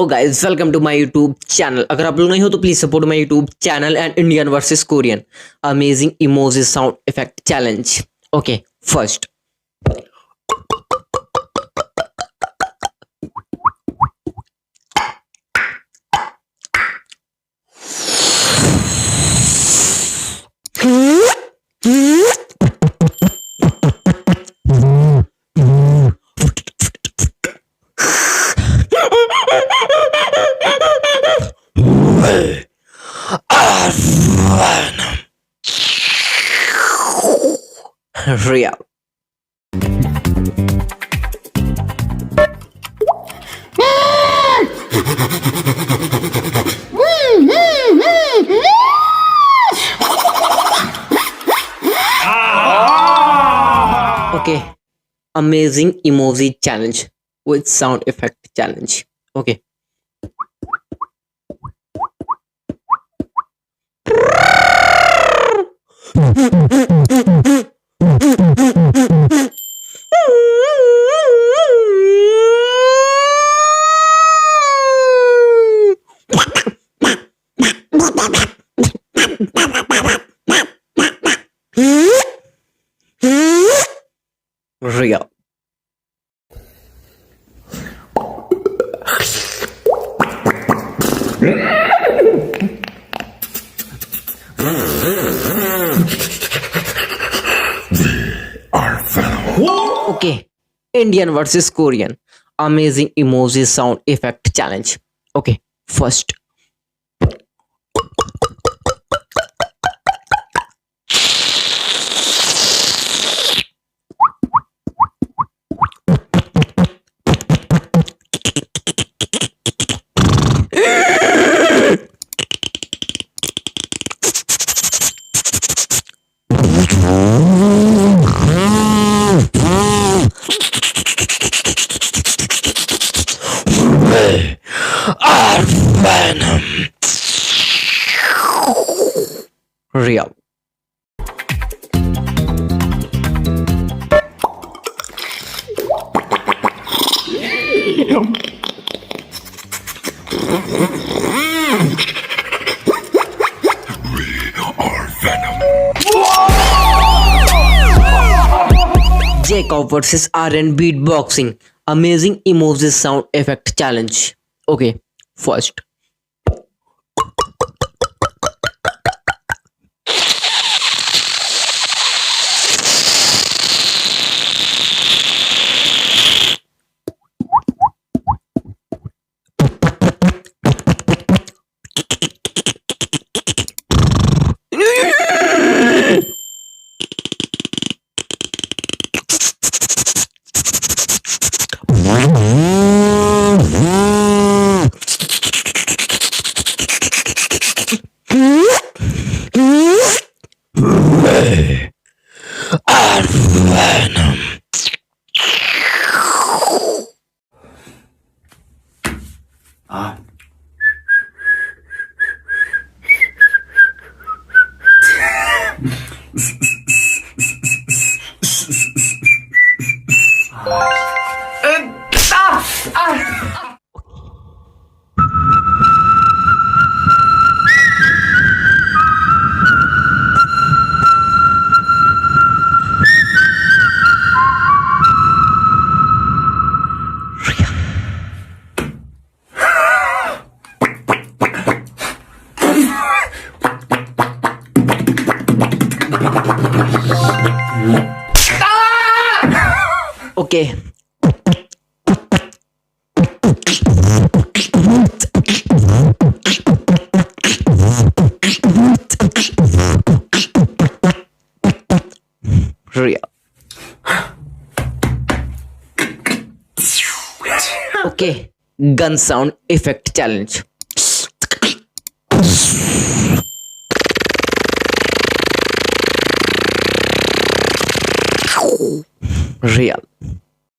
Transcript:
Hello guys, welcome to my YouTube channel. अगर आप लोग नहीं हो तो please support my YouTube channel and Indian versus Korean amazing emoji sound effect challenge. Okay, first real. Okay, amazing emoji challenge with sound effect challenge. Okay. Real. Okay, Indian versus Korean amazing emoji sound effect challenge. Okay, first Venom. Real. Jcop versus Aaryan beatboxing amazing emoji sound effect challenge. Okay, first Venom. Okay. Real. Okay, gun sound effect challenge. Real.